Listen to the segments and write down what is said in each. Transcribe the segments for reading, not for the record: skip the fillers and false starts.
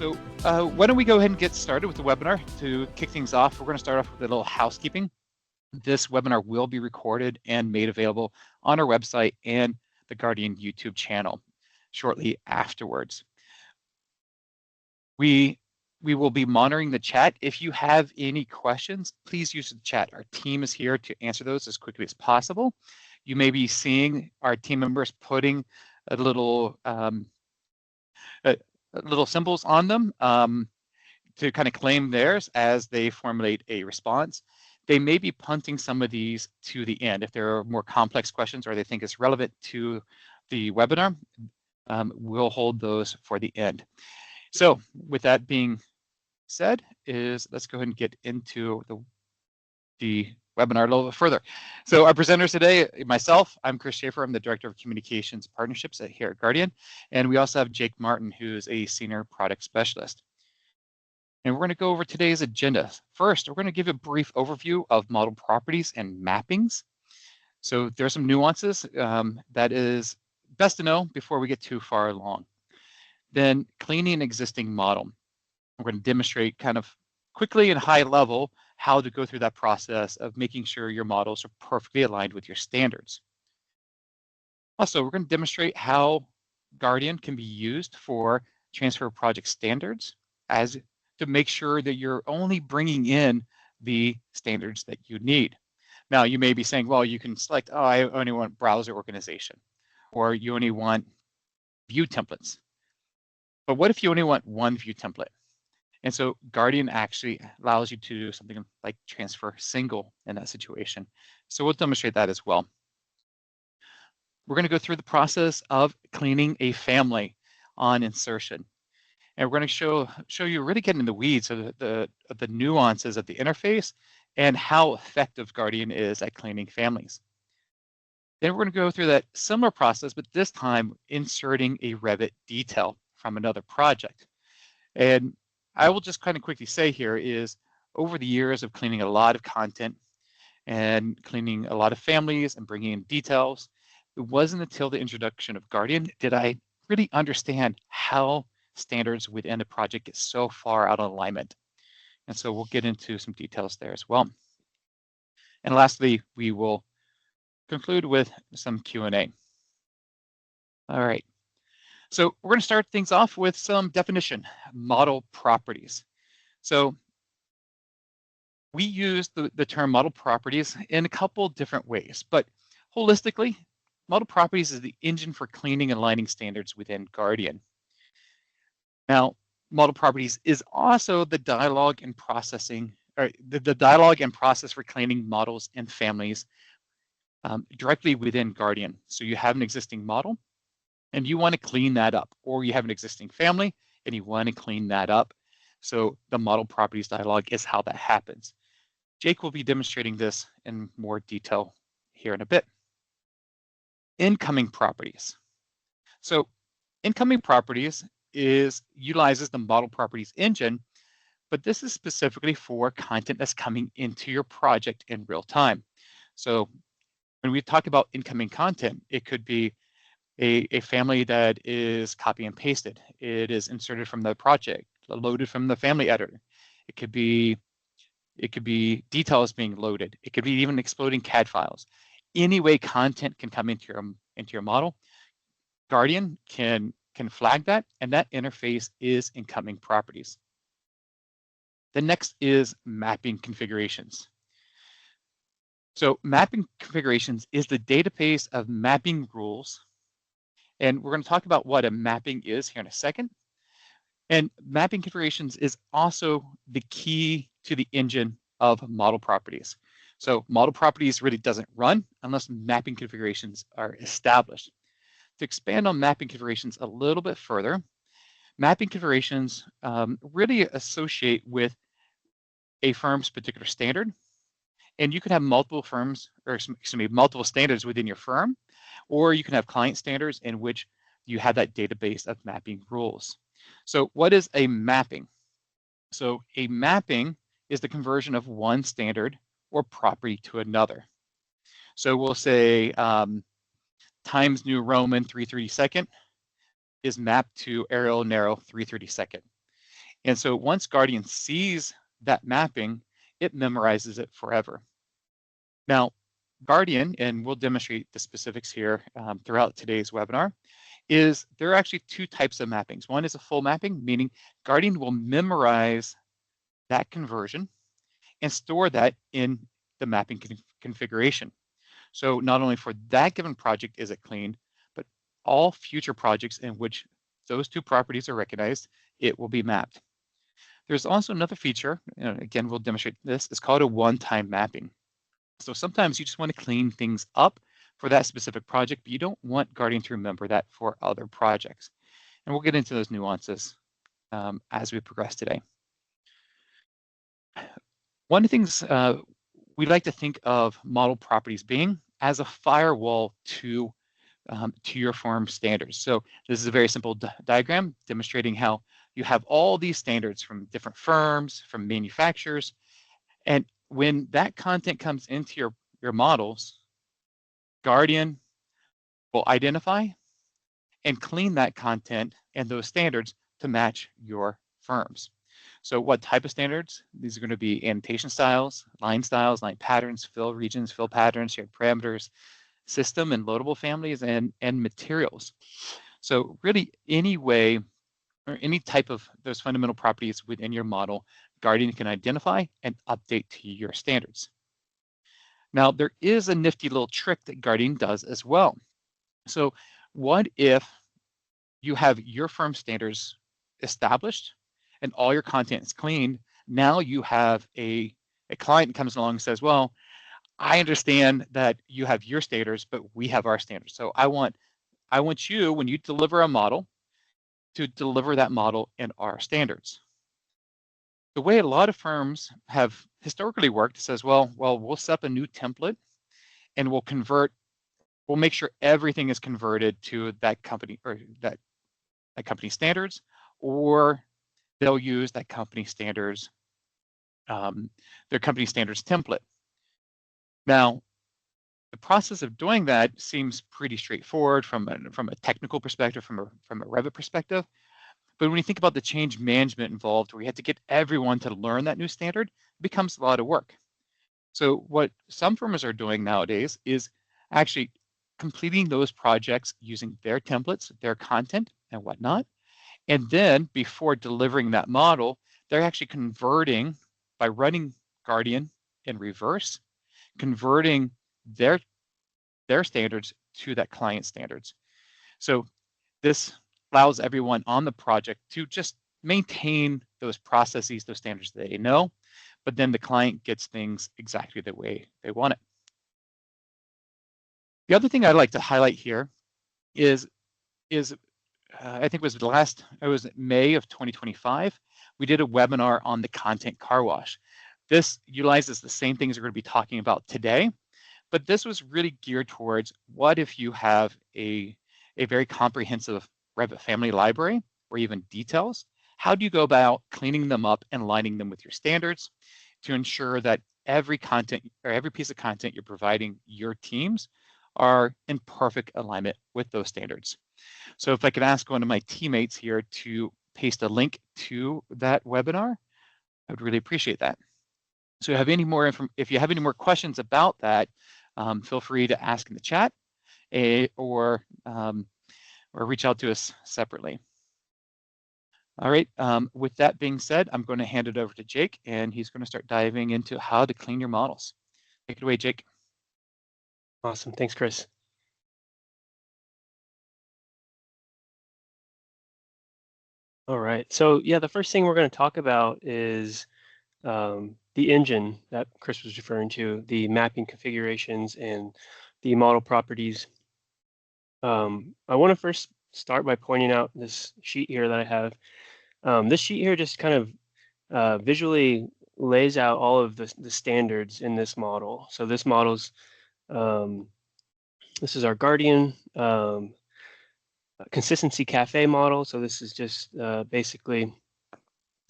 So why don't we go ahead and get started with the webinar. To kick things off, we're going to start off with a little housekeeping. This webinar will be recorded and made available on our website and the Guardian YouTube channel shortly afterwards. We will be monitoring the chat. If you have any questions, please use the chat. Our team is here to answer those as quickly as possible. You may be seeing our team members putting a little symbols on them to kind of claim theirs as they formulate a response. They may be punting some of these to the end if there are more complex questions or they think it's relevant to the webinar. We'll hold those for the end. So with that being said, let's go ahead and get into the webinar a little bit further. So our presenters today, myself, I'm Chris Schaefer. I'm the Director of Communications Partnerships here at Guardian. And we also have Jake Martin, who's a Senior Product Specialist. And we're going to go over today's agenda. First, we're going to give a brief overview of model properties and mappings. So there's some nuances that is best to know before we get too far along. Then cleaning an existing model. We're going to demonstrate kind of quickly and high level how to go through that process of making sure your models are perfectly aligned with your standards. Also, we're going to demonstrate how Guardian can be used for transfer project standards to make sure that you're only bringing in the standards that you need. Now, you may be saying, well, you can select, oh, I only want browser organization, or you only want view templates. But what if you only want one view template? And so Guardian actually allows you to do something like transfer single in that situation. So we'll demonstrate that as well. We're going to go through the process of cleaning a family on insertion. And we're going to show you really getting in the weeds of the nuances of the interface and how effective Guardian is at cleaning families. Then we're going to go through that similar process, but this time inserting a Revit detail from another project. And I will just kind of quickly say here is over the years of cleaning a lot of content and cleaning a lot of families and bringing in details, it wasn't until the introduction of Guardian did I really understand how standards within a project get so far out of alignment. And so we'll get into some details there as well. And lastly, we will conclude with some Q&A. All right. So we're going to start things off with some definition, model properties. So we use the term model properties in a couple different ways, but holistically, model properties is the engine for cleaning and aligning standards within Guardian. Now, model properties is also the dialogue and processing, or the dialogue and process for cleaning models and families directly within Guardian. So you have an existing model and you want to clean that up, or you have an existing family and you want to clean that up. So the model properties dialogue is how that happens. Jake will be demonstrating this in more detail here in a bit. Incoming properties. So incoming properties utilizes the model properties engine, but this is specifically for content that's coming into your project in real time. So when we talk about incoming content, it could be a family that is copy and pasted. It is inserted from the project, loaded from the family editor. It could be details being loaded. It could be even exploding CAD files. Any way content can come into your model, Guardian can flag that, and that interface is incoming properties. The next is mapping configurations. So mapping configurations is the database of mapping rules. And we're going to talk about what a mapping is here in a second. And mapping configurations is also the key to the engine of model properties. So model properties really doesn't run unless mapping configurations are established. To expand on mapping configurations a little bit further, mapping configurations really associate with a firm's particular standard. And you can have multiple firms, or excuse me, multiple standards within your firm, or you can have client standards in which you have that database of mapping rules. So what is a mapping? So a mapping is the conversion of one standard or property to another. So we'll say Times New Roman 332nd is mapped to Arial Narrow 332nd. And so once Guardian sees that mapping, it memorizes it forever. Now, Guardian, and we'll demonstrate the specifics here throughout today's webinar, is there are actually two types of mappings. One is a full mapping, meaning Guardian will memorize that conversion and store that in the mapping configuration. So not only for that given project is it cleaned, but all future projects in which those two properties are recognized, it will be mapped. There's also another feature, again, we'll demonstrate this, it's called a one-time mapping. So sometimes you just want to clean things up for that specific project, but you don't want Guardian to remember that for other projects. And we'll get into those nuances as we progress today. One of the things we like to think of model properties being as a firewall to your firm standards. So this is a very simple diagram demonstrating how you have all these standards from different firms, from manufacturers, and when that content comes into your models, Guardian will identify and clean that content and those standards to match your firms. So what type of standards? These are going to be annotation styles, line patterns, fill regions, fill patterns, shared parameters, system and loadable families, and materials. So really any way or any type of those fundamental properties within your model, Guardian can identify and update to your standards. Now, there is a nifty little trick that Guardian does as well. So what if you have your firm standards established and all your content is cleaned? Now you have a client comes along and says, well, I understand that you have your standards, but we have our standards. So I want you, when you deliver a model, to deliver that model in our standards. The way a lot of firms have historically worked says, well, we'll set up a new template and we'll make sure everything is converted to that company or that company standards, or they'll use that company standards, their company standards template. Now, the process of doing that seems pretty straightforward from a technical perspective, from a Revit perspective. But when you think about the change management involved, where you have to get everyone to learn that new standard, it becomes a lot of work. So what some firms are doing nowadays is actually completing those projects using their templates, their content and whatnot. And then before delivering that model, they're actually converting by running Guardian in reverse, converting their standards to that client standards. So this allows everyone on the project to just maintain those processes, those standards that they know, but then the client gets things exactly the way they want it. The other thing I'd like to highlight here is I think it was May of 2025, we did a webinar on the content car wash. This utilizes the same things we're going to be talking about today, but this was really geared towards what if you have a very comprehensive Revit family library or even details. How do you go about cleaning them up and lining them with your standards to ensure that every content or every piece of content you're providing your teams are in perfect alignment with those standards? So if I could ask one of my teammates here to paste a link to that webinar, I would really appreciate that. So if you have any more questions about that, feel free to ask in the chat or reach out to us separately. All right, with that being said, I'm going to hand it over to Jake, and he's going to start diving into how to clean your models. Take it away, Jake. Awesome, thanks, Chris. All right, so yeah, the first thing we're going to talk about is the engine that Chris was referring to, the mapping configurations and the model properties. I want to first start by pointing out this sheet here that I have. This sheet here just kind of visually lays out all of the standards in this model. So this model's, this is our Guardian consistency cafe model. So this is just basically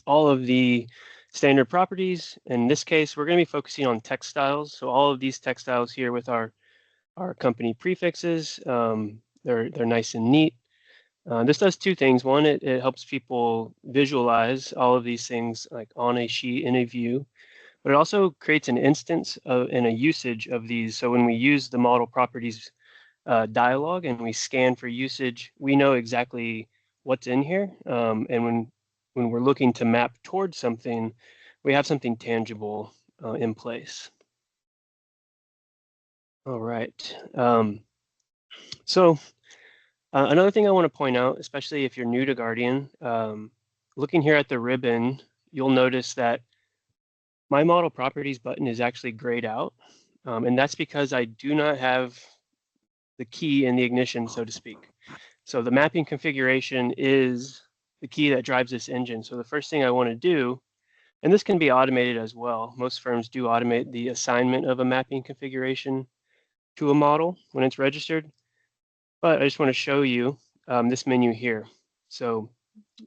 all of the standard properties. In this case, we're going to be focusing on textiles. So all of these textiles here with our company prefixes, they're nice and neat. This does two things. One, it helps people visualize all of these things like on a sheet in a view, but it also creates an instance and a usage of these. So when we use the model properties dialog and we scan for usage, we know exactly what's in here. And when we're looking to map towards something, we have something tangible in place. All right. So another thing I want to point out, especially if you're new to Guardian, looking here at the ribbon, you'll notice that my model properties button is actually grayed out. And that's because I do not have the key in the ignition, so to speak. So the mapping configuration is the key that drives this engine. So the first thing I want to do, and this can be automated as well. Most firms do automate the assignment of a mapping configuration to a model when it's registered. But I just want to show you this menu here. So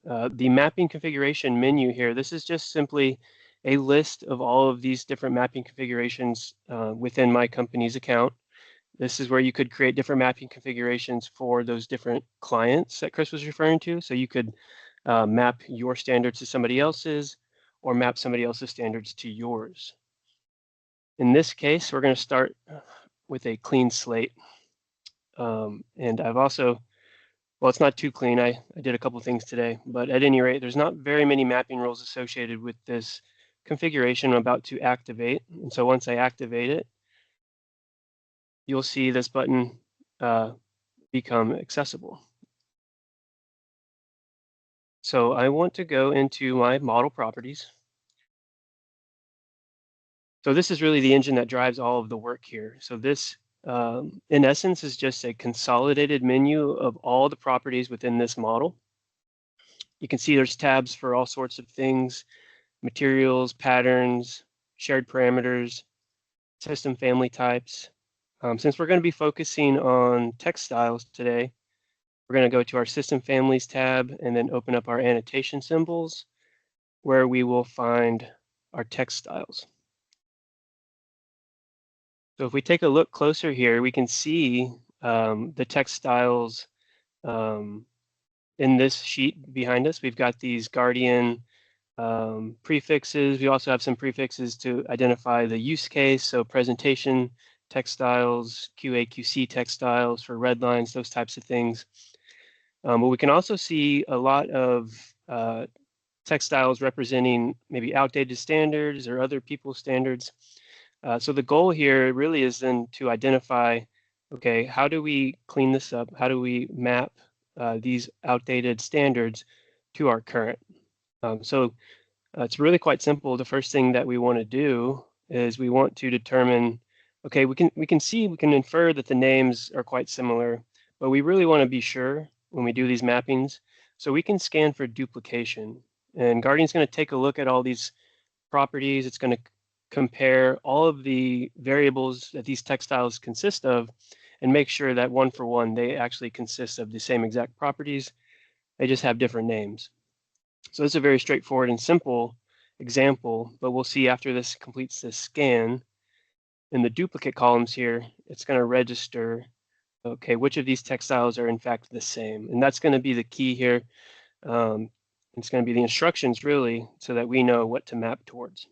the mapping configuration menu here, this is just simply a list of all of these different mapping configurations within my company's account. This is where you could create different mapping configurations for those different clients that Chris was referring to. So you could map your standards to somebody else's or map somebody else's standards to yours. In this case, we're going to start with a clean slate. And I've also, well, it's not too clean. I did a couple things today, but at any rate, there's not very many mapping rules associated with this configuration I'm about to activate. And so once I activate it, you'll see this button become accessible. So I want to go into my model properties. So this is really the engine that drives all of the work here. So this, in essence, is just a consolidated menu of all the properties within this model. You can see there's tabs for all sorts of things: materials, patterns, shared parameters, system family types. Since we're going to be focusing on text styles today, we're going to go to our system families tab and then open up our annotation symbols, where we will find our text styles. So if we take a look closer here, we can see the text styles in this sheet behind us. We've got these Guardian prefixes. We also have some prefixes to identify the use case. So presentation text styles, QA, QC text styles for red lines, those types of things. But we can also see a lot of text styles representing maybe outdated standards or other people's standards. So the goal here really is then to identify, okay, how do we clean this up? How do we map these outdated standards to our current? So it's really quite simple. The first thing that we want to do is we want to determine, okay, we can infer that the names are quite similar, but we really want to be sure when we do these mappings. So we can scan for duplication. And Guardian's going to take a look at all these properties. It's going to compare all of the variables that these text styles consist of and make sure that one for one, they actually consist of the same exact properties. They just have different names. So it's a very straightforward and simple example, but we'll see after this completes this scan in the duplicate columns here, it's going to register, okay, which of these text styles are in fact the same. And that's going to be the key here. It's going to be the instructions really, so that we know what to map towards.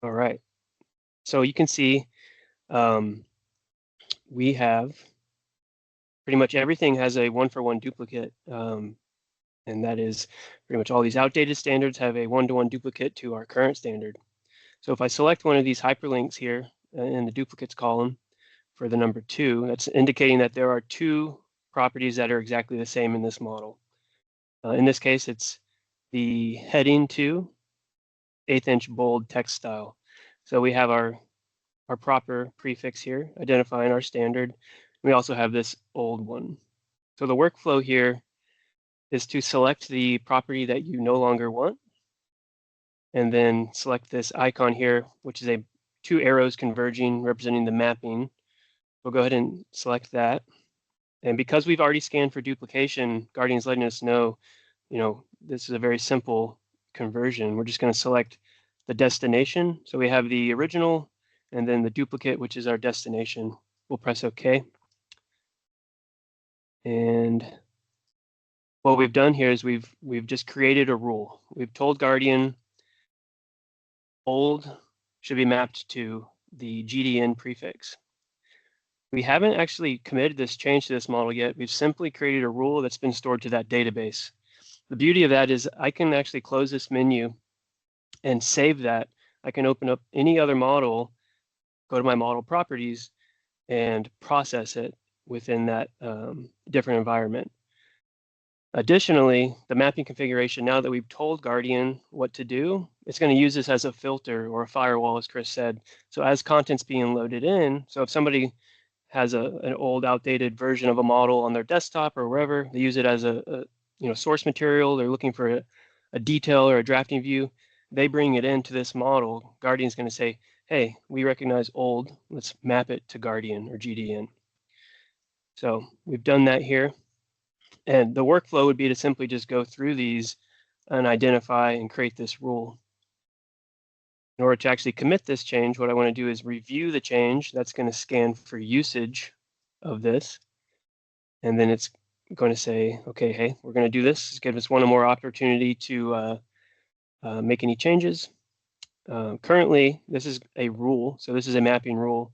All right. So you can see we have pretty much everything has a one-for-one duplicate. And that is pretty much all these outdated standards have a one-to-one duplicate to our current standard. So if I select one of these hyperlinks here in the duplicates column for the number 2, that's indicating that there are 2 properties that are exactly the same in this model. In this case, it's the heading 2, 1/8 inch bold text style. So we have our proper prefix here, identifying our standard. We also have this old one. So the workflow here is to select the property that you no longer want, and then select this icon here, which is 2 arrows converging representing the mapping. We'll go ahead and select that. And because we've already scanned for duplication, Guardian's letting us know, this is a very simple conversion. We're just going to select the destination. So we have the original and then the duplicate, which is our destination. We'll press OK. And what we've done here is we've just created a rule. We've told Guardian old should be mapped to the GDN prefix. We haven't actually committed this change to this model yet. We've simply created a rule that's been stored to that database. The beauty of that is I can actually close this menu and save that. I can open up any other model, go to my model properties, and process it within that different environment. Additionally, the mapping configuration, now that we've told Guardian what to do, it's going to use this as a filter or a firewall, as Chris said. So as content's being loaded in, so if somebody has an old outdated version of a model on their desktop or wherever, they use it as a source material, they're looking for a detail or a drafting view, they bring it into this model. Guardian's going to say, hey, we recognize old, let's map it to Guardian or GDN. So we've done that here. And the workflow would be to simply just go through these and identify and create this rule. In order to actually commit this change, what I want to do is review the change. That's going to scan for usage of this. And then it's going to say, okay, hey, we're going to do this. Just give us one more opportunity to make any changes. Currently, this is a rule. So this is a mapping rule.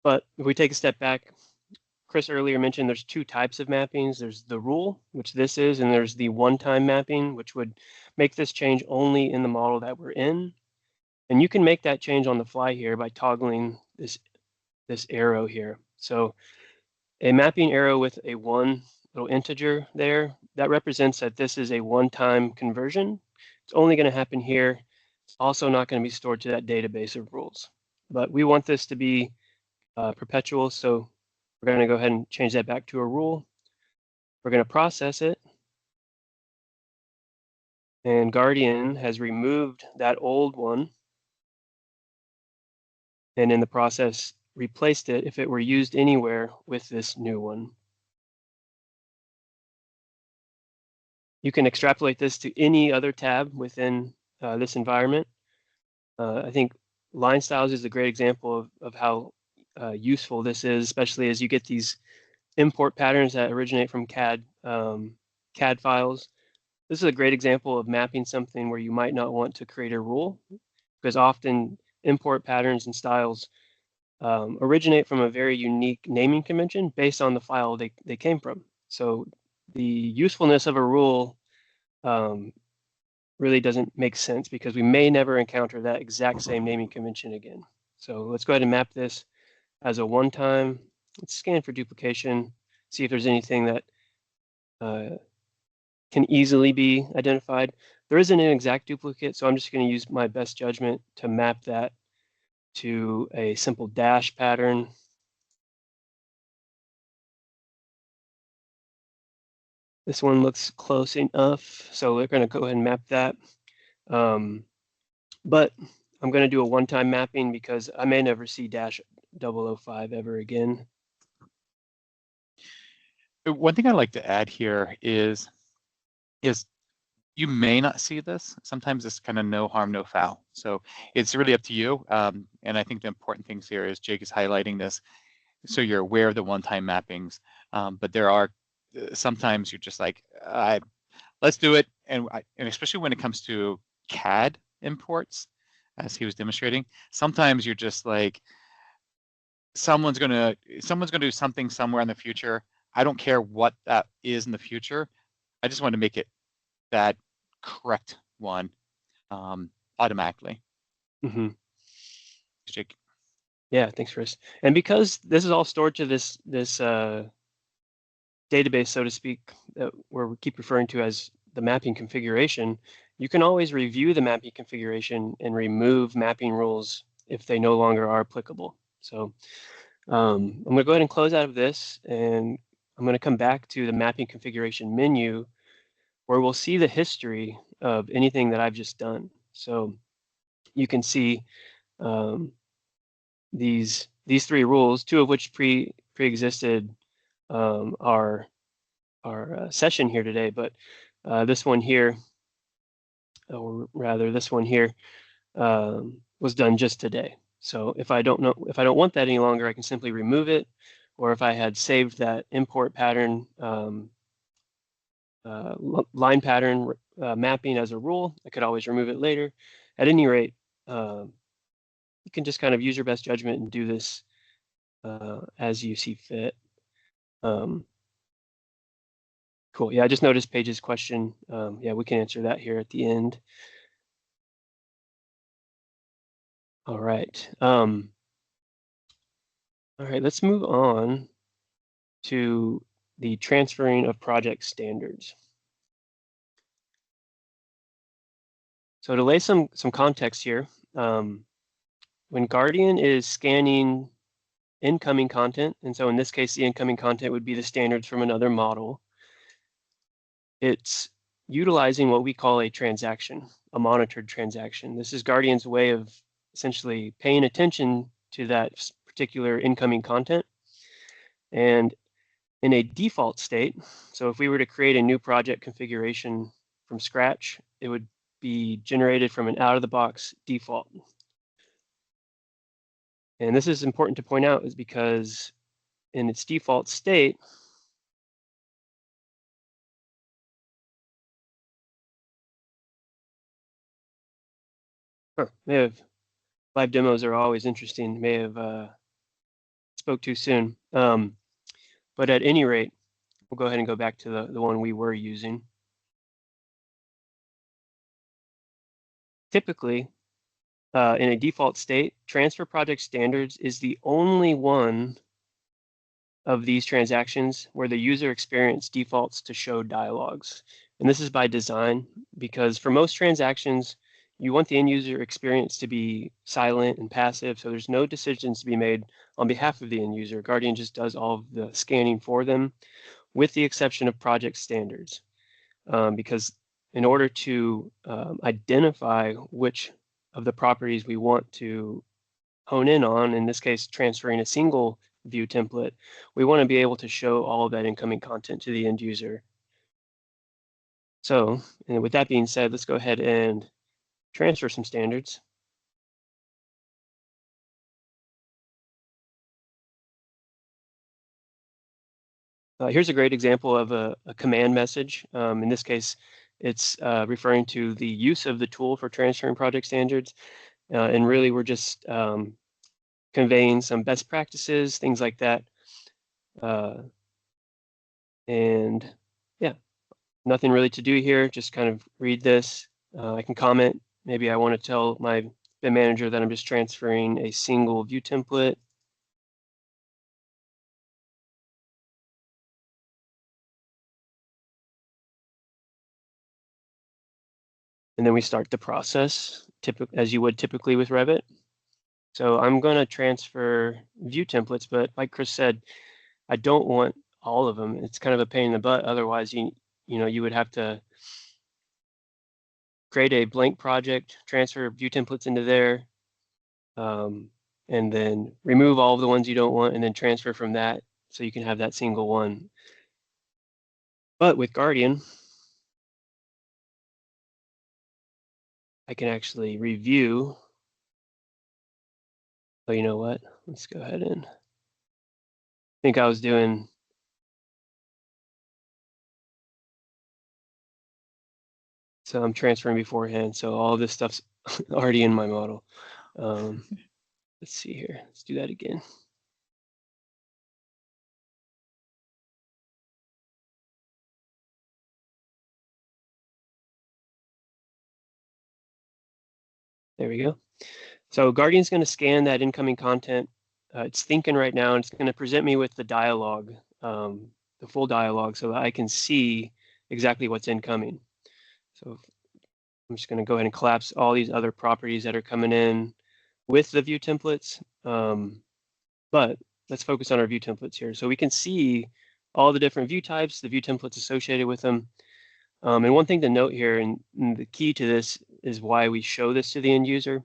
But if we take a step back, Chris earlier mentioned there's two types of mappings. There's the rule, which this is, and there's the one-time mapping, which would make this change only in the model that we're in. And you can make that change on the fly here by toggling this arrow here. So a mapping arrow with a one little integer there, that represents that this is a one-time conversion. It's only going to happen here. It's also not going to be stored to that database of rules. But we want this to be perpetual, so we're going to go ahead and change that back to a rule. We're going to process it. And Guardian has removed that old one. And in the process, replaced it if it were used anywhere with this new one. You can extrapolate this to any other tab within this environment. I think line styles is a great example of how useful this is, especially as you get these import patterns that originate from CAD files. This is a great example of mapping something where you might not want to create a rule, because often import patterns and styles originate from a very unique naming convention based on the file they came from. So the usefulness of a rule really doesn't make sense because we may never encounter that exact same naming convention again. So let's go ahead and map this as a one-time. Let's scan for duplication, see if there's anything that can easily be identified. There isn't an exact duplicate, so I'm just going to use my best judgment to map that to a simple dash pattern. This one looks close enough, so we're going to go ahead and map that. But I'm going to do a one-time mapping because I may never see dash 005 ever again. One thing I'd like to add here is you may not see this. Sometimes it's kind of no harm, no foul. So it's really up to you. And I think the important things here is Jake is highlighting this, so you're aware of the one-time mappings. But there are sometimes you're just like, let's do it. And especially when it comes to CAD imports, as he was demonstrating, sometimes you're just like, someone's gonna do something somewhere in the future. I don't care what that is in the future. I just want to make it that correct one automatically. Mm-hmm. Jake. Yeah, thanks, Chris. And because this is all stored to this database, so to speak, where we keep referring to as the mapping configuration, you can always review the mapping configuration and remove mapping rules if they no longer are applicable. So I'm going to go ahead and close out of this, and I'm going to come back to the mapping configuration menu, where we'll see the history of anything that I've just done. So you can see these three rules, two of which pre-existed our session here today, but this one here, or rather this one here, was done just today. So if I don't want that any longer, I can simply remove it, or if I had saved that import pattern, line pattern mapping as a rule, I could always remove it later. At any rate, you can just kind of use your best judgment and do this as you see fit. Cool. Yeah, I just noticed Paige's question. Yeah, we can answer that here at the end. All right. All right, let's move on to the transferring of project standards. So to lay some context here, when Guardian is scanning incoming content, and so in this case, the incoming content would be the standards from another model, it's utilizing what we call a transaction, a monitored transaction. This is Guardian's way of essentially paying attention to that particular incoming content. And in a default state, so if we were to create a new project configuration from scratch, it would be generated from an out-of-the-box default. And this is important to point out is because in its default state, may have live demos are always interesting. May have spoke too soon. But at any rate, we'll go ahead and go back to the one we were using. Typically, in a default state, transfer project standards is the only one of these transactions where the user experience defaults to show dialogues. And this is by design, because for most transactions, you want the end user experience to be silent and passive, so there's no decisions to be made on behalf of the end user. Guardian just does all of the scanning for them, with the exception of project standards. Because in order to identify which of the properties we want to hone in on, in this case, transferring a single view template, we want to be able to show all of that incoming content to the end user. So, and with that being said, let's go ahead and transfer some standards. Here's a great example of a command message. In this case, it's referring to the use of the tool for transferring project standards. And really, we're just conveying some best practices, things like that. And yeah, nothing really to do here. Just kind of read this. I can comment. Maybe I want to tell my BIM manager that I'm just transferring a single view template. And then we start the process, as you would typically with Revit. So I'm going to transfer view templates, but like Chris said, I don't want all of them. It's kind of a pain in the butt. Otherwise, you would have to create a blank project, transfer view templates into there, and then remove all of the ones you don't want, and then transfer from that so you can have that single one. But with Guardian, I can actually review. So you know what? Let's go ahead and I think I was doing. So I'm transferring beforehand. So all this stuff's already in my model. Let's see here. Let's do that again. There we go. So Guardian's going to scan that incoming content. It's thinking right now, and it's going to present me with the dialogue, the full dialogue, so that I can see exactly what's incoming. So I'm just going to go ahead and collapse all these other properties that are coming in with the view templates. But let's focus on our view templates here. So we can see all the different view types, the view templates associated with them. And one thing to note here, and the key to this is why we show this to the end user.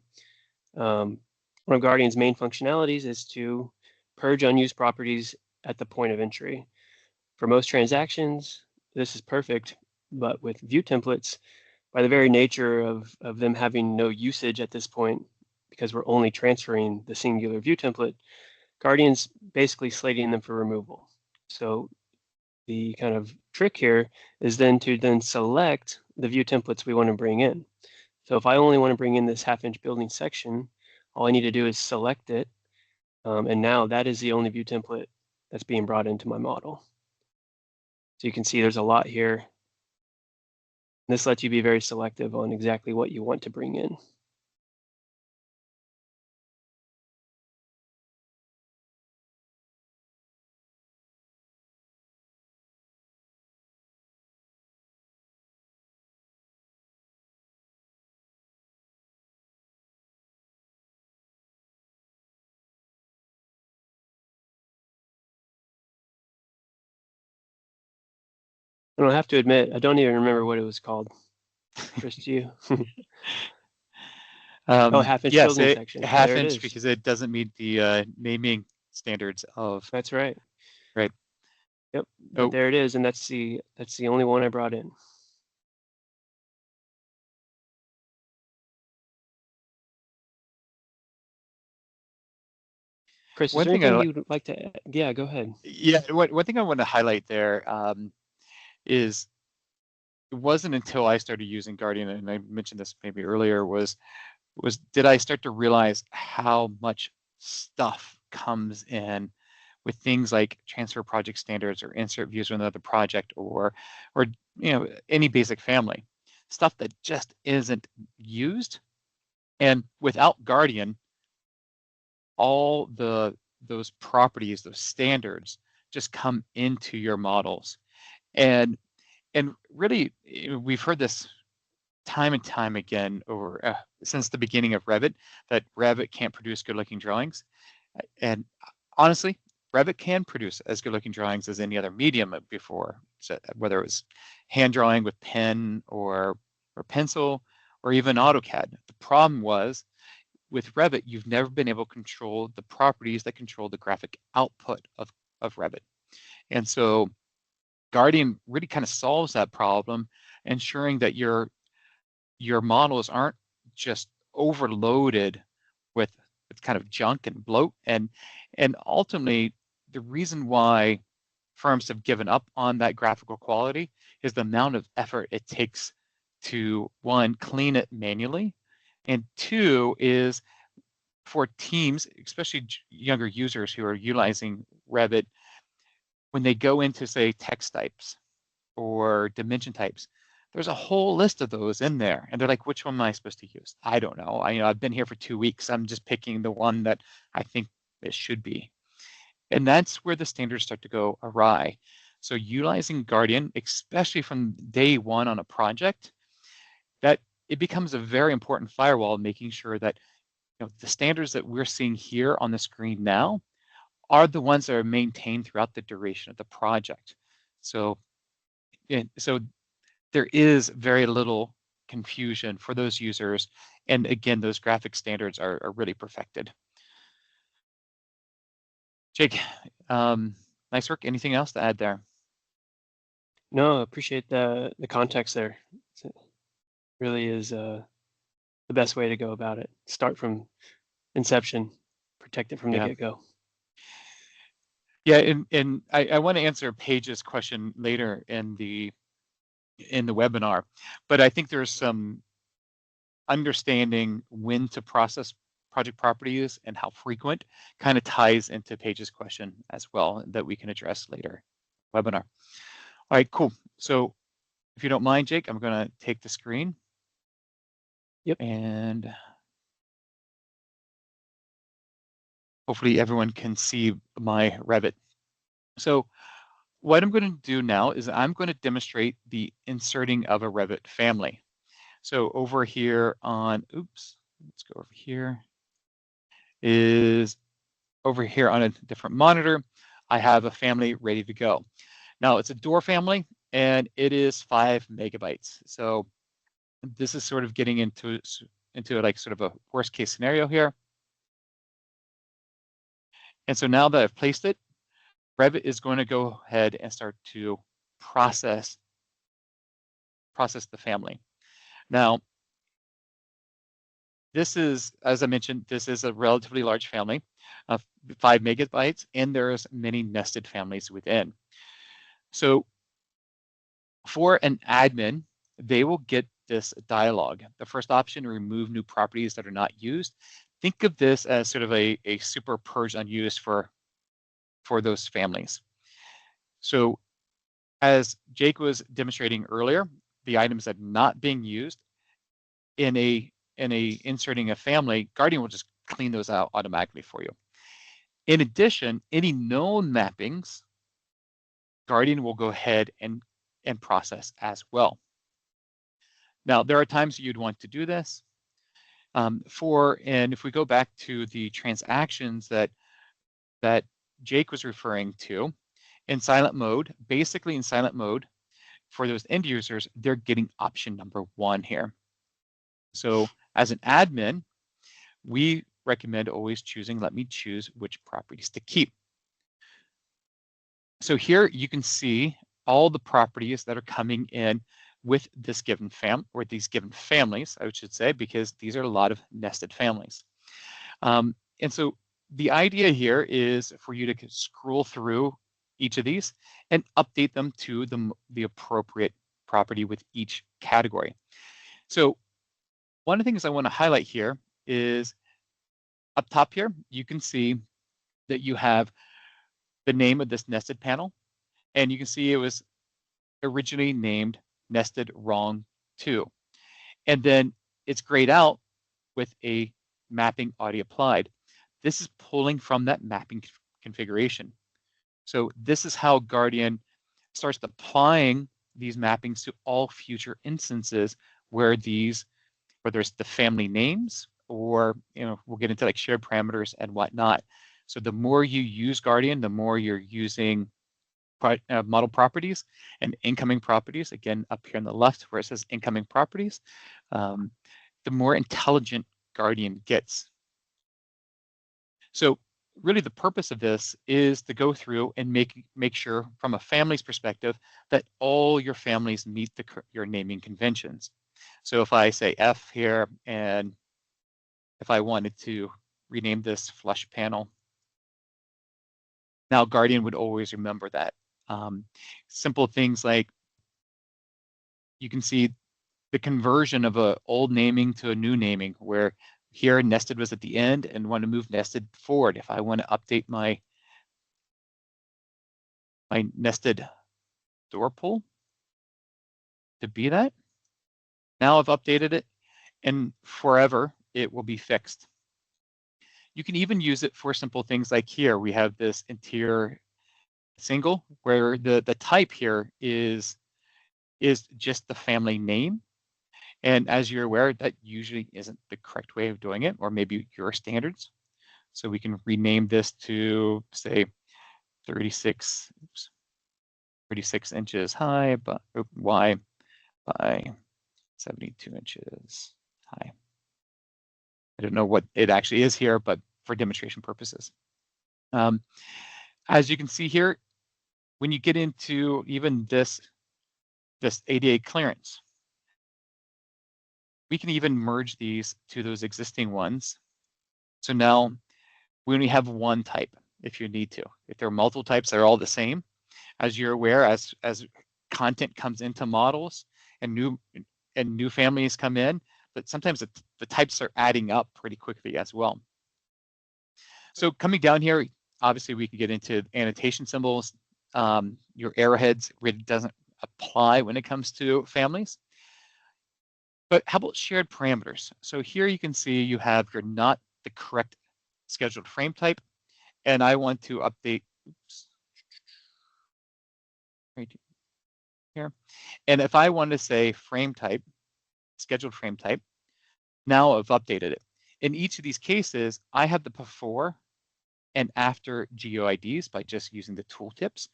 One of Guardian's main functionalities is to purge unused properties at the point of entry. For most transactions, this is perfect, but with view templates, by the very nature of them having no usage at this point, because we're only transferring the singular view template, Guardian's basically slating them for removal. So the kind of trick here is then to select the view templates we want to bring in. So if I only want to bring in this half-inch building section, all I need to do is select it. And now that is the only view template that's being brought into my model. So you can see there's a lot here. This lets you be very selective on exactly what you want to bring in. And I have to admit, I don't even remember what it was called. Chris, do you? Oh, half-inch Yes, building section. half There it inch is. because it doesn't meet the naming standards of. That's right. Right. Yep. Oh, There it is, and that's the only one I brought in. Chris, is one there thing anything you would like to add? Yeah, go ahead. yeah, one thing I want to highlight there is it wasn't until I started using Guardian, and I mentioned this maybe earlier, was did I start to realize how much stuff comes in with things like transfer project standards or insert views with another project or any basic family stuff that just isn't used. And without Guardian, all those properties, those standards just come into your models. And really, we've heard this time and time again over since the beginning of Revit, that Revit can't produce good-looking drawings. And honestly, Revit can produce as good-looking drawings as any other medium before, so whether it was hand drawing with pen or pencil or even AutoCAD. The problem was with Revit, you've never been able to control the properties that control the graphic output of Revit. And so Guardian really kind of solves that problem, ensuring that your models aren't just overloaded with kind of junk and bloat. And ultimately, the reason why firms have given up on that graphical quality is the amount of effort it takes to, one, clean it manually, and two is for teams, especially younger users who are utilizing Revit, when they go into, say, text types or dimension types, there's a whole list of those in there. And they're like, which one am I supposed to use? I don't know. I've been here for 2 weeks. I'm just picking the one that I think it should be. And that's where the standards start to go awry. So utilizing Guardian, especially from day one on a project, that it becomes a very important firewall, making sure that the standards that we're seeing here on the screen now are the ones that are maintained throughout the duration of the project. So there is very little confusion for those users. And again, those graphic standards are really perfected. Jake, nice work. Anything else to add there? No, I appreciate the context there. It really is the best way to go about it. Start from inception, protect it from the Yeah. get-go. Yeah, and I want to answer Paige's question later in the webinar, but I think there's some understanding when to process project properties and how frequent kind of ties into Paige's question as well that we can address later webinar. All right, cool. So if you don't mind, Jake, I'm going to take the screen. Yep. And hopefully everyone can see my Revit. So what I'm going to do now is I'm going to demonstrate the inserting of a Revit family. So over here on, oops, let's go over here, is over here on a different monitor, I have a family ready to go. Now it's a door family and it is 5 megabytes. So this is sort of getting into like sort of a worst case scenario here. And so now that I've placed it, Revit is going to go ahead and start to process the family. Now, this is, as I mentioned, this is a relatively large family of 5 megabytes, and there's many nested families within. So for an admin, they will get this dialog. The first option, remove new properties that are not used. Think of this as sort of a super purge unused for those families. So as Jake was demonstrating earlier, the items that are not being used in a inserting a family, Guardian will just clean those out automatically for you. In addition, any known mappings, Guardian will go ahead and process as well. Now, there are times you'd want to do this. And if we go back to the transactions that Jake was referring to, in silent mode, basically in silent mode, for those end users, they're getting option number 1 here. So as an admin, we recommend always choosing, let me choose which properties to keep. So here you can see all the properties that are coming in with this given or these given families, I should say, because these are a lot of nested families. And so the idea here is for you to scroll through each of these and update them to the appropriate property with each category. So one of the things I want to highlight here is up top here, you can see that you have the name of this nested panel, and you can see it was originally named nested wrong 2. And then it's grayed out with a mapping already applied. This is pulling from that mapping configuration. So this is how Guardian starts applying these mappings to all future instances where whether it's the family names or, we'll get into like shared parameters and whatnot. So the more you use Guardian, the more you're using model properties and incoming properties, again, up here on the left where it says incoming properties, the more intelligent Guardian gets. So really the purpose of this is to go through and make sure from a family's perspective that all your families meet your naming conventions. So if I say F here, and if I wanted to rename this flush panel, now Guardian would always remember that. Simple things like you can see the conversion of an old naming to a new naming, where here nested was at the end and want to move nested forward. If I want to update my nested door pull to be that, now I've updated it, and forever it will be fixed. You can even use it for simple things like here we have this interior single where the type here is just the family name. And as you're aware, that usually isn't the correct way of doing it, or maybe your standards. So we can rename this to, say, 36 inches high, but wide by 72 inches high. I don't know what it actually is here, but for demonstration purposes. As you can see here, when you get into even this ADA clearance, we can even merge these to those existing ones. So now we only have one type if you need to. If there are multiple types, they're all the same. As you're aware, as content comes into models and new families come in, but sometimes the types are adding up pretty quickly as well. So coming down here, obviously we can get into annotation symbols. Your arrowheads really doesn't apply when it comes to families. But how about shared parameters? So here you can see you have your not the correct scheduled frame type, and I want to update, oops, right here. And if I want to say frame type, scheduled frame type, now I've updated it. In each of these cases, I have the before and after GUIDs by just using the tooltips.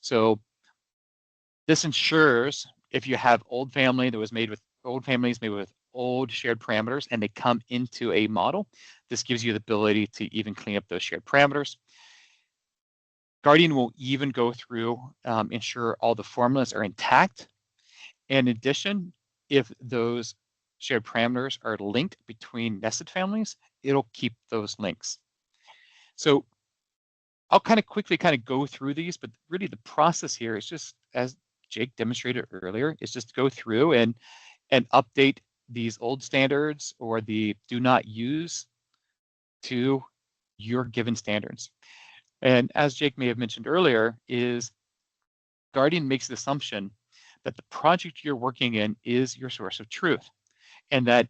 So this ensures if you have old family that was made with old families made with old shared parameters and they come into a model, this gives you the ability to even clean up those shared parameters. Guardian will even go through, ensure all the formulas are intact. In addition, if those shared parameters are linked between nested families, it'll keep those links. So I'll kind of quickly go through these, but really the process here is just, as Jake demonstrated earlier, is just go through and update these old standards or the do not use to your given standards. And as Jake may have mentioned earlier, is Guardian makes the assumption that the project you're working in is your source of truth, and that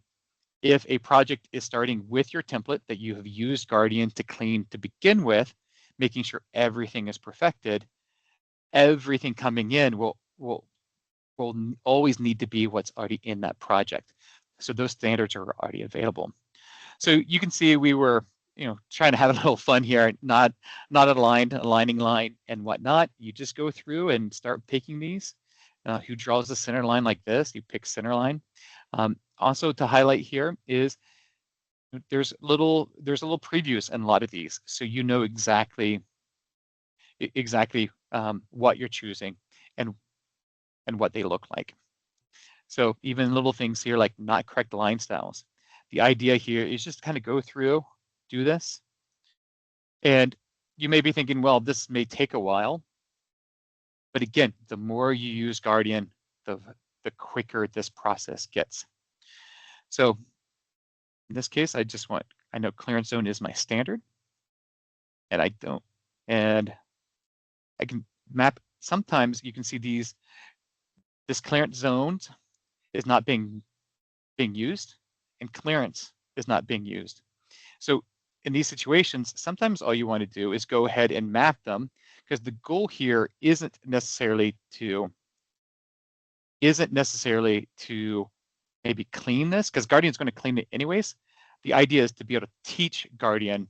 if a project is starting with your template that you have used Guardian to clean to begin with, making sure everything is perfected, everything coming in will always need to be what's already in that project. So those standards are already available. So you can see we were, trying to have a little fun here, not aligning line and whatnot. You just go through and start picking these. Who draws the center line like this? You pick center line. Also to highlight here is there's little previews in a lot of these, so you know exactly what you're choosing and what they look like. So even little things here like not correct line styles. The idea here is just kind of go through, do this. And you may be thinking, well, this may take a while. But again, the more you use Guardian, the quicker this process gets. So in this case, I know clearance zone is my standard. And I can map, sometimes you can see this clearance zones is not being used and clearance is not being used. So in these situations, sometimes all you want to do is go ahead and map them, because the goal here isn't necessarily to maybe clean this, because Guardian's going to clean it anyways. The idea is to be able to teach Guardian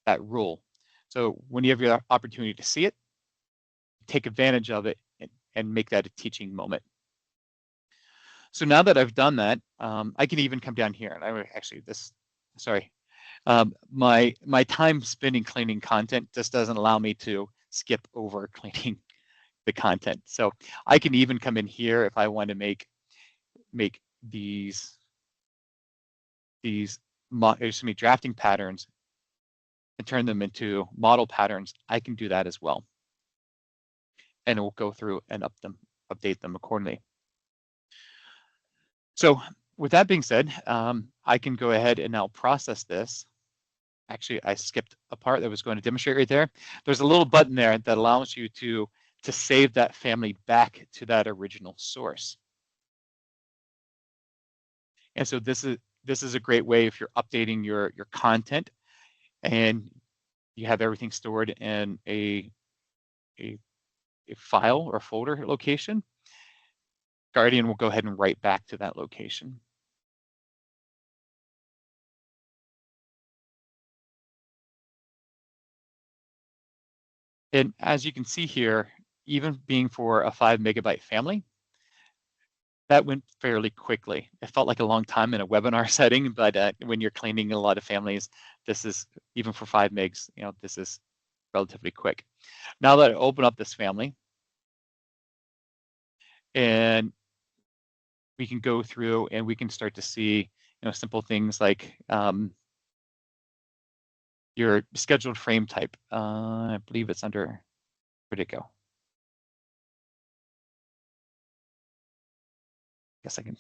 that rule. So when you have your opportunity to see it, take advantage of it and make that a teaching moment. So now that I've done that, I can even come down here and my time spending cleaning content just doesn't allow me to skip over cleaning the content. So I can even come in here if I want to make these drafting patterns and turn them into model patterns. I can do that as well. And it will go through and update them accordingly. So with that being said, I can go ahead and now process this. Actually, I skipped a part that was going to demonstrate right there. There's a little button there that allows you to save that family back to that original source. And so this is a great way if you're updating your content and you have everything stored in a file or folder location. Guardian will go ahead and write back to that location. And as you can see here, even being for a 5 megabyte family, that went fairly quickly. It felt like a long time in a webinar setting, but when you're cleaning a lot of families, this is, even for 5 megs, this is relatively quick. Now that I open up this family, and we can go through and we can start to see, simple things like your scheduled frame type. I believe it's under, where'd it go? Guess I can.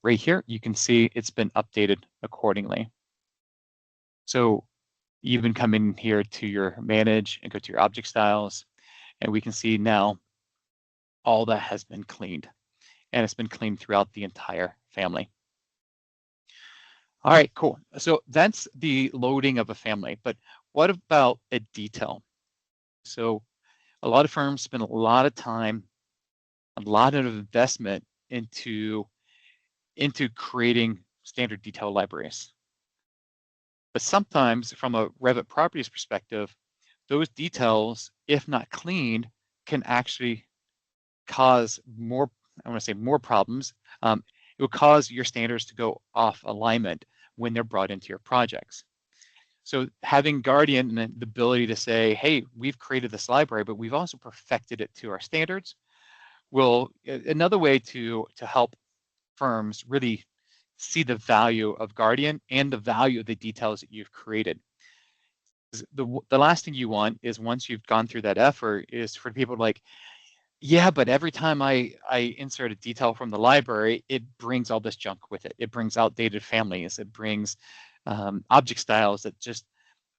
Right here, you can see it's been updated accordingly. So you even come in here to your manage and go to your object styles, and we can see now all that has been cleaned, and it's been cleaned throughout the entire family. All right, cool. So that's the loading of a family, but what about a detail? So a lot of firms spend a lot of time, a lot of investment into creating standard detail libraries. But sometimes from a Revit properties perspective, those details, if not cleaned, can actually cause more, I want to say more problems. It will cause your standards to go off alignment when they're brought into your projects. So having Guardian and the ability to say, hey, we've created this library, but we've also perfected it to our standards, another way to help firms really see the value of Guardian and the value of the details that you've created. The last thing you want is, once you've gone through that effort, is for people like, yeah, but every time I insert a detail from the library, it brings all this junk with it. It brings outdated families. It brings object styles that just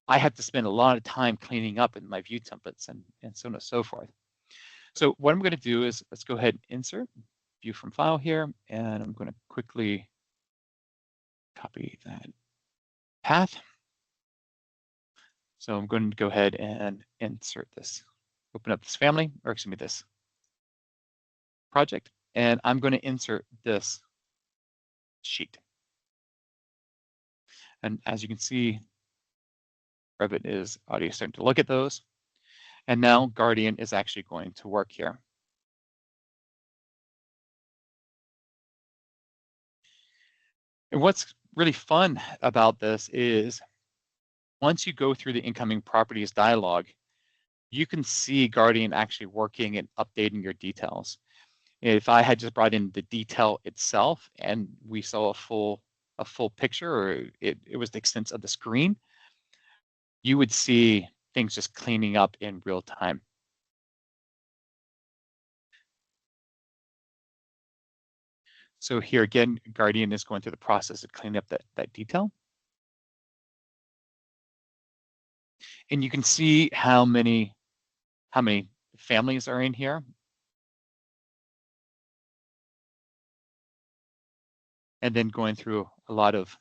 I have to spend a lot of time cleaning up in my view templates and so on and so forth. So what I'm going to do is, let's go ahead and insert view from file here, and I'm going to quickly copy that path. So I'm going to go ahead and insert this, open up this family, or excuse me, this project, and I'm going to insert this sheet. And as you can see, Revit is already starting to look at those. And now Guardian is actually going to work here. And what's really fun about this is, once you go through the incoming properties dialog, you can see Guardian actually working and updating your details. If I had just brought in the detail itself and we saw a full picture, or it was the extent of the screen, you would see things just cleaning up in real time. So here again, Guardian is going through the process of cleaning up that detail. And you can see how many families are in here. And then going through a lot of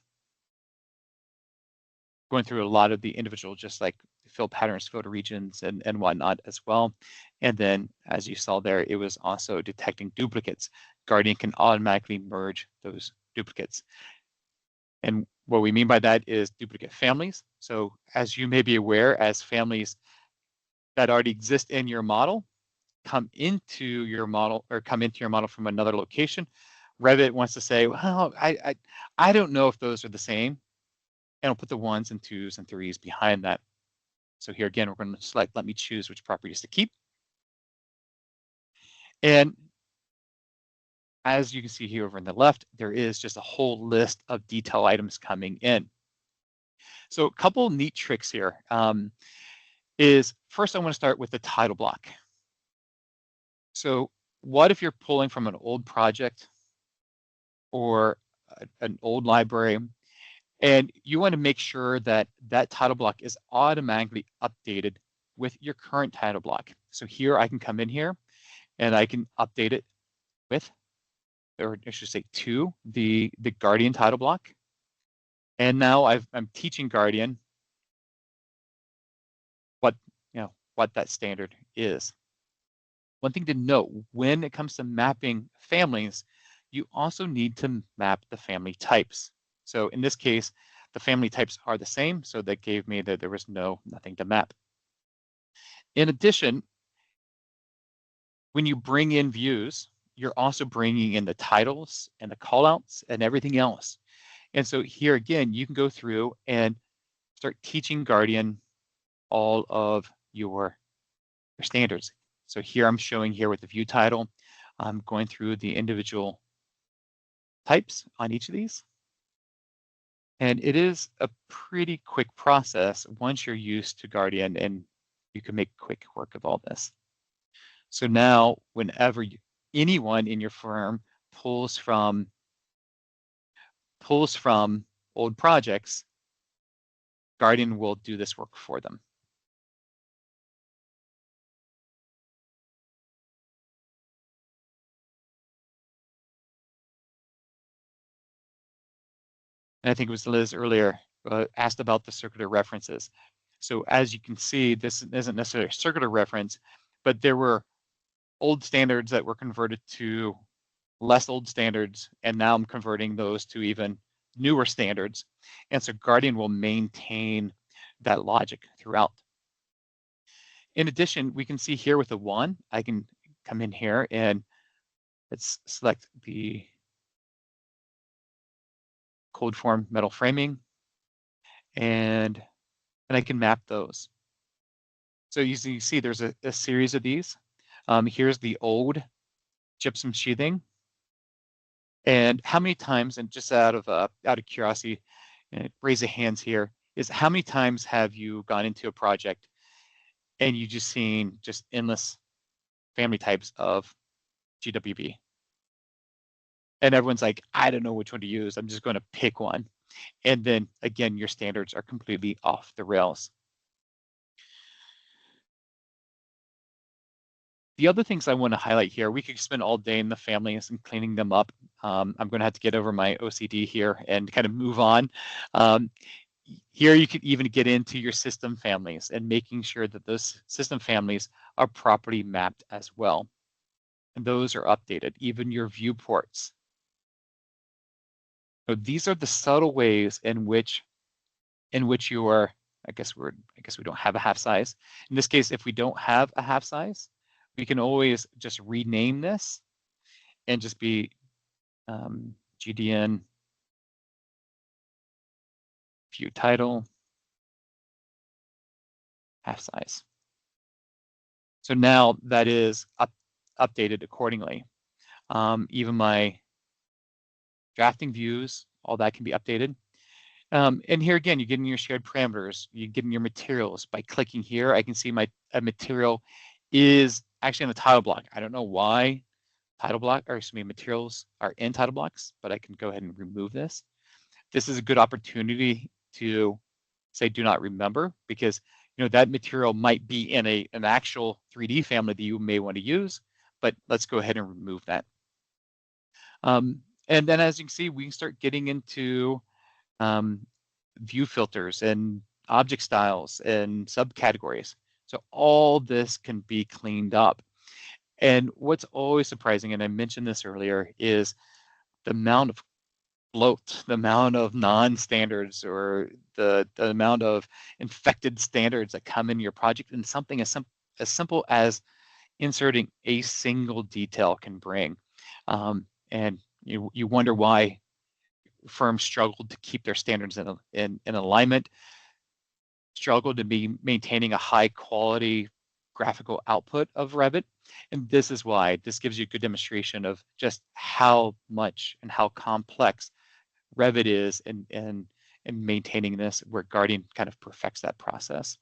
the individual, just like fill patterns, photo regions, and whatnot as well. And then, as you saw there, it was also detecting duplicates. Guardian can automatically merge those duplicates. And what we mean by that is duplicate families. So as you may be aware, as families that already exist in your model come into your model from another location, Revit wants to say, well, I don't know if those are the same, and I'll put the 1s and 2s and 3s behind that. So here again, we're going to select, let me choose which properties to keep. And as you can see here over on the left, there is just a whole list of detail items coming in. So a couple neat tricks here is, first I want to start with the title block. So what if you're pulling from an old project or an old library, and you want to make sure that that title block is automatically updated with your current title block? So here I can come in here and I can update it with, or I should say to, the Guardian title block. And now I'm teaching Guardian what that standard is. One thing to note, when it comes to mapping families, you also need to map the family types. So in this case, the family types are the same, so that gave me that there was nothing to map. In addition, when you bring in views, you're also bringing in the titles and the callouts and everything else. And so here again, you can go through and start teaching Guardian all of your standards. So here I'm showing here with the view title, I'm going through the individual types on each of these. And it is a pretty quick process once you're used to Guardian, and you can make quick work of all this. So now whenever anyone in your firm pulls from old projects, Guardian will do this work for them. And I think it was Liz earlier asked about the circular references. So as you can see, this isn't necessarily a circular reference, but there were old standards that were converted to less old standards, and now I'm converting those to even newer standards. And so Guardian will maintain that logic throughout. In addition, we can see here with the 1, I can come in here and let's select the cold form metal framing, and I can map those. So you see there's a series of these. Here's the old gypsum sheathing. And how many times, and just out of curiosity, raise of hands here, is how many times have you gone into a project and you just seen just endless family types of GWB? And everyone's like, I don't know which one to use. I'm just going to pick one. And then again, your standards are completely off the rails. The other things I want to highlight here, we could spend all day in the families and cleaning them up. I'm going to have to get over my OCD here and kind of move on. Here you could even get into your system families and making sure that those system families are properly mapped as well. And those are updated, even your viewports. So these are the subtle ways in which you are, I guess we don't have a half size. In this case, if we don't have a half size, we can always just rename this and just be GDN view title half size. So now that is updated accordingly. Even my drafting views, all that can be updated. And here again, you get in your shared parameters, you get in your materials. By clicking here, I can see my material is actually in the title block. I don't know why materials are in title blocks, but I can go ahead and remove this. This is a good opportunity to say do not remember, because that material might be in an actual 3D family that you may want to use, but let's go ahead and remove that. And then as you can see, we can start getting into view filters and object styles and subcategories. So all this can be cleaned up. And what's always surprising, and I mentioned this earlier, is the amount of bloat, the amount of non-standards, or the amount of infected standards that come in your project, and something as simple as inserting a single detail can bring. And you wonder why firms struggle to keep their standards in alignment, struggle to be maintaining a high quality graphical output of Revit. And this is why. This gives you a good demonstration of just how much and how complex Revit is in maintaining this, where Guardian kind of perfects that process.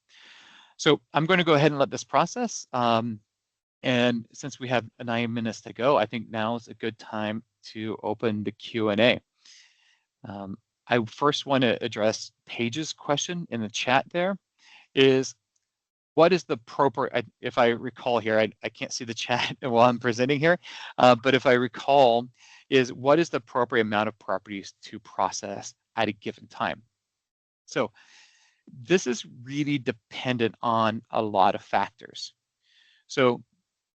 So I'm going to go ahead and let this process. And since we have 9 minutes to go, I think now is a good time to open the Q&A. I first want to address Paige's question in the chat. There is, what is the appropriate, if I recall here, I can't see the chat while I'm presenting here, but if I recall, is what is the appropriate amount of properties to process at a given time? So this is really dependent on a lot of factors. So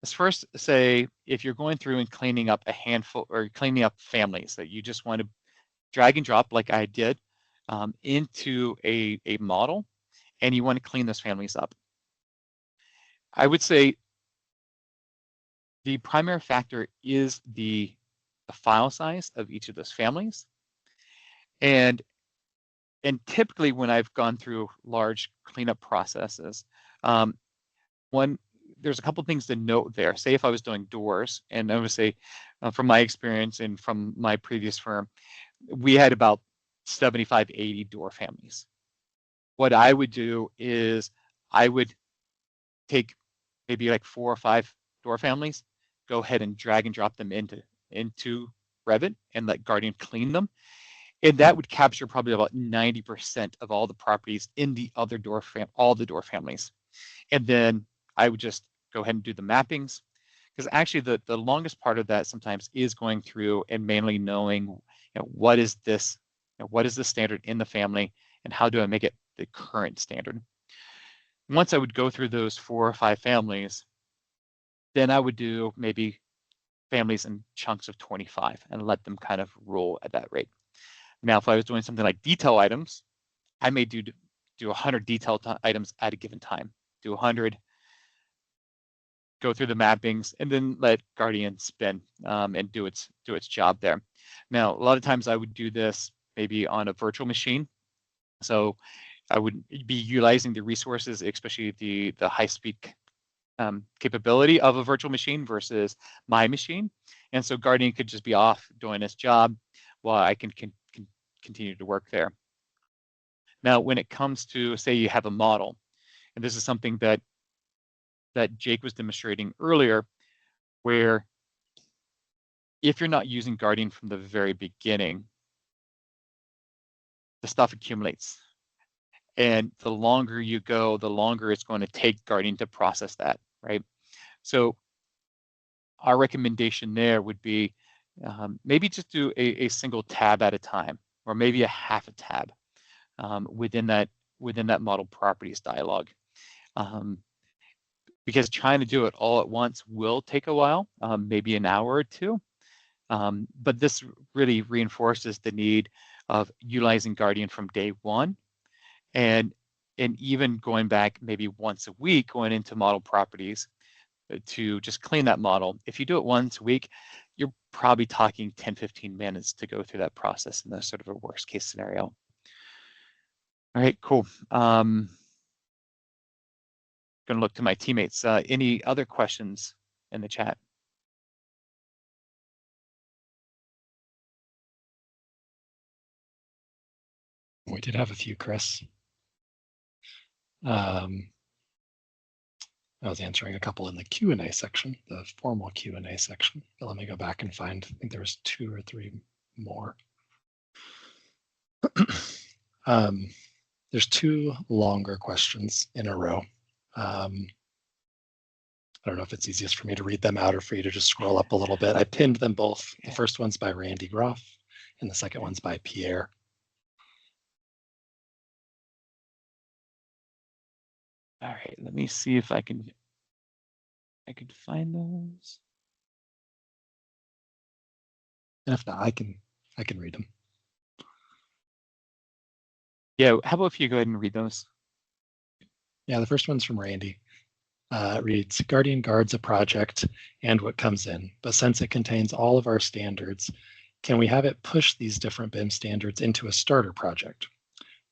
let's first say, if you're going through and cleaning up a handful, or cleaning up families that you just want to drag and drop like I did into a model, and you want to clean those families up, I would say the primary factor is the file size of each of those families. And typically when I've gone through large cleanup processes, there's a couple things to note there. Say if I was doing doors, and I would say from my experience and from my previous firm, we had about 75, 80 door families. What I would do is I would take maybe like 4 or 5 door families, go ahead and drag and drop them into Revit and let Guardian clean them. And that would capture probably about 90% of all the properties in the other all the door families. And then I would just go ahead and do the mappings, because actually the longest part of that sometimes is going through and mainly knowing what is this, what is the standard in the family, and how do I make it the current standard. Once I would go through those 4 or 5 families, then I would do maybe families in chunks of 25 and let them kind of roll at that rate. Now, if I was doing something like detail items, I may do 100 detail items at a given time, do 100, go through the mappings, and then let Guardian spin and do its job there. Now, a lot of times I would do this maybe on a virtual machine. So I would be utilizing the resources, especially the high-speed capability of a virtual machine versus my machine. And so Guardian could just be off doing its job while I can continue to work there. Now, when it comes to, say you have a model, and this is something that Jake was demonstrating earlier, where if you're not using Guardian from the very beginning, the stuff accumulates. And the longer you go, the longer it's going to take Guardian to process that, right? So our recommendation there would be maybe just do a single tab at a time, or maybe a half a tab within that model properties dialog. Because trying to do it all at once will take a while, maybe an hour or two. But this really reinforces the need of utilizing Guardian from day one, and even going back maybe once a week, going into model properties to just clean that model. If you do it once a week, you're probably talking 10-15 minutes to go through that process in the sort of a worst case scenario. All right, cool. Going to look to my teammates. Any other questions in the chat? We did have a few, Chris. I was answering a couple in the Q&A section, the formal Q&A section. But let me go back and find, I think there was 2 or 3 more. There's 2 longer questions in a row. I don't know if it's easiest for me to read them out or for you to just scroll up a little bit. I pinned them both. The first one's by Randy Groff and the second one's by Pierre. All right, let me see if I can find those. And if not, I can read them. Yeah, how about if you go ahead and read those? Yeah, the first one's from Randy. It reads, Guardian guards a project and what comes in, but since it contains all of our standards, can we have it push these different BIM standards into a starter project?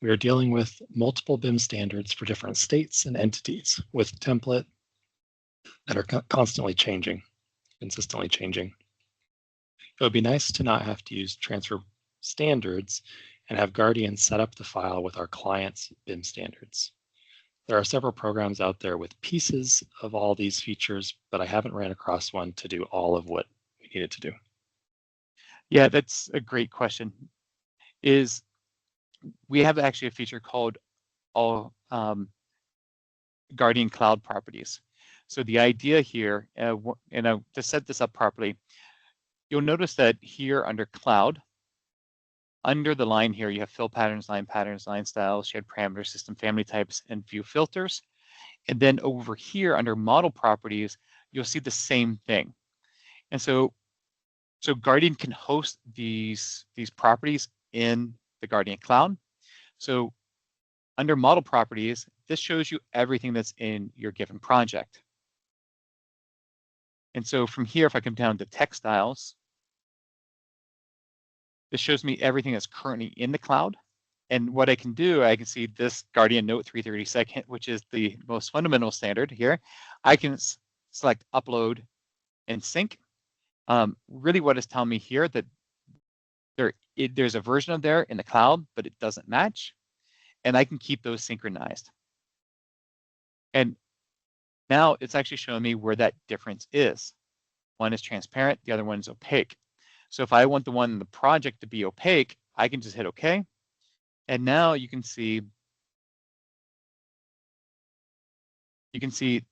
We are dealing with multiple BIM standards for different states and entities with template that are constantly changing, consistently changing. It would be nice to not have to use transfer standards and have Guardian set up the file with our client's BIM standards. There are several programs out there with pieces of all these features, but I haven't ran across one to do all of what we needed to do. Yeah, that's a great question. We have actually a feature called all Guardian Cloud Properties. So the idea here, to set this up properly, you'll notice that here under Cloud, under the line here, you have fill patterns, line styles, shared parameters, system family types, and view filters. And then over here under model properties, you'll see the same thing. And so Guardian can host these properties in the Guardian Cloud. So under model properties, this shows you everything that's in your given project. And so from here, if I come down to textiles, this shows me everything that's currently in the cloud. And what I can do, I can see this Guardian Note 332nd, which is the most fundamental standard here. I can select upload and sync. Really what it's telling me here that there's a version of there in the cloud, but it doesn't match. And I can keep those synchronized. And now it's actually showing me where that difference is. One is transparent, the other one is opaque. So if I want the one in the project to be opaque, I can just hit OK. And now you can see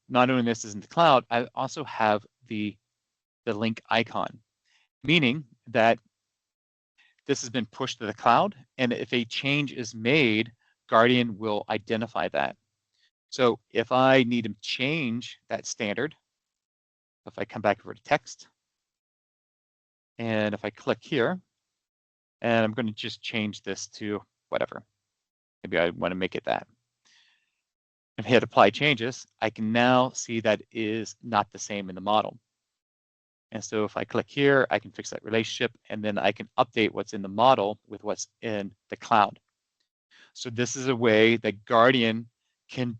not only this is in the cloud, I also have the link icon, meaning that this has been pushed to the cloud. And if a change is made, Guardian will identify that. So if I need to change that standard, if I come back over to text, and if I click here, and I'm going to just change this to whatever. Maybe I want to make it that. If I hit apply changes, I can now see that is not the same in the model. And so if I click here, I can fix that relationship, and then I can update what's in the model with what's in the cloud. So this is a way that Guardian can,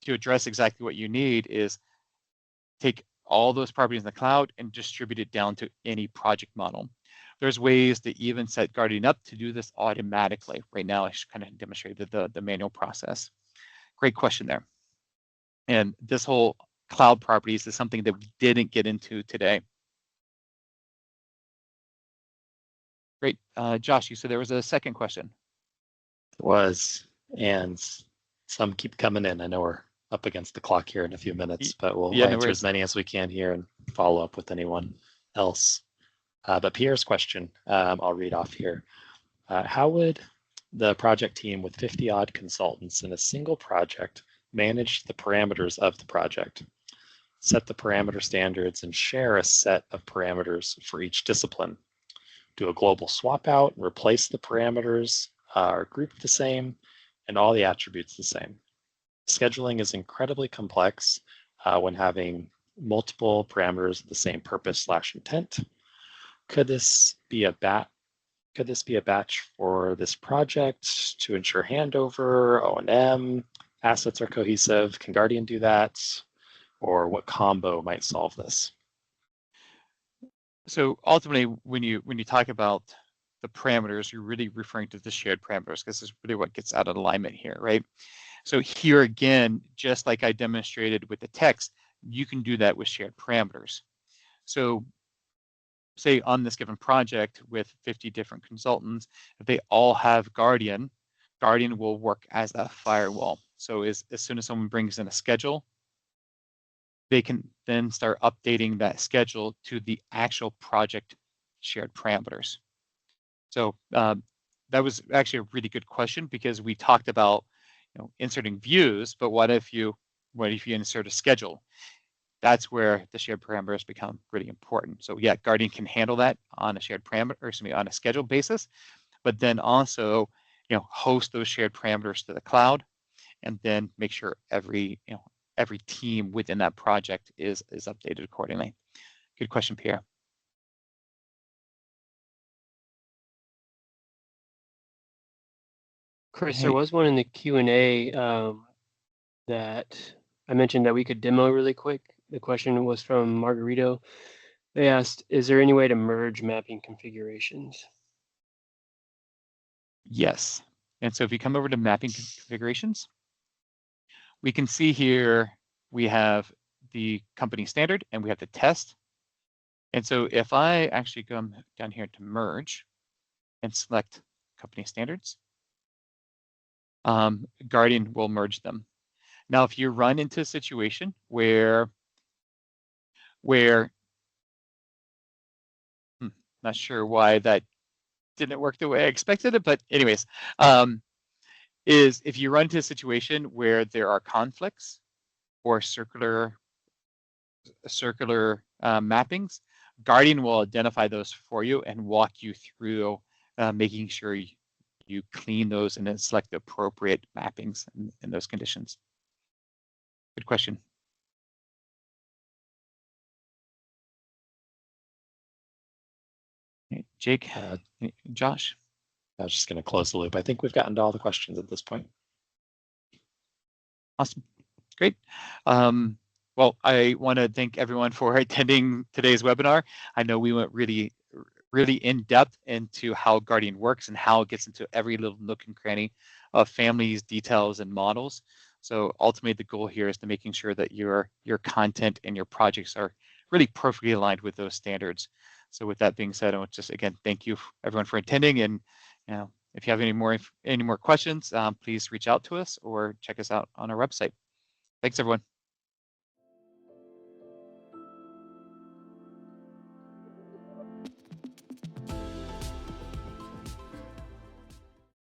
to address exactly what you need, is take all those properties in the cloud and distribute it down to any project model. There's ways to even set Guardian up to do this automatically. Right now, I just kind of demonstrated the manual process. Great question there. And this whole cloud properties is something that we didn't get into today. Great. Josh, you said there was a second question. It was, and some keep coming in. I know we're up against the clock here in a few minutes, but we'll answer as many as we can here and follow up with anyone else. But Pierre's question, I'll read off here. How would the project team with 50 odd consultants in a single project manage the parameters of the project, set the parameter standards, and share a set of parameters for each discipline? Do a global swap out, replace the parameters, are grouped the same, and all the attributes the same. Scheduling is incredibly complex when having multiple parameters of the same purpose/intent. Could this be a batch for this project to ensure handover, O&M, assets are cohesive? Can Guardian do that? Or what combo might solve this? So ultimately, when you talk about the parameters, you're really referring to the shared parameters, because this is really what gets out of alignment here, right? So here again, just like I demonstrated with the text, you can do that with shared parameters. So say on this given project with 50 different consultants, if they all have Guardian, Guardian will work as a firewall. So as soon as someone brings in a schedule, they can then start updating that schedule to the actual project shared parameters. So that was actually a really good question, because we talked about inserting views, but what if you insert a schedule? That's where the shared parameters become really important. So yeah, Guardian can handle that on a shared parameter, or excuse me, on a schedule basis, but then also host those shared parameters to the cloud, and then make sure every team within that project is updated accordingly. Good question, Pierre. Chris, there was one in the Q&A that I mentioned that we could demo really quick. The question was from Margarito. They asked, is there any way to merge mapping configurations? Yes. And so if you come over to mapping configurations, we can see here we have the company standard and we have the test. And so if I actually come down here to merge and select company standards, Guardian will merge them. Now, if you run into a situation where not sure why that didn't work the way I expected it, but anyways, is if you run into a situation where there are conflicts or circular mappings, Guardian will identify those for you and walk you through making sure you clean those and then select the appropriate mappings in those conditions. Good question. Jake, Josh? I was just going to close the loop. I think we've gotten to all the questions at this point. Awesome. Great. Well, I want to thank everyone for attending today's webinar. I know we went really in depth into how Guardian works and how it gets into every little nook and cranny of families, details, and models. So ultimately, the goal here is to making sure that your content and your projects are really perfectly aligned with those standards. So with that being said, I want to just again thank you everyone for attending, and if you have any more questions, please reach out to us or check us out on our website. Thanks, everyone.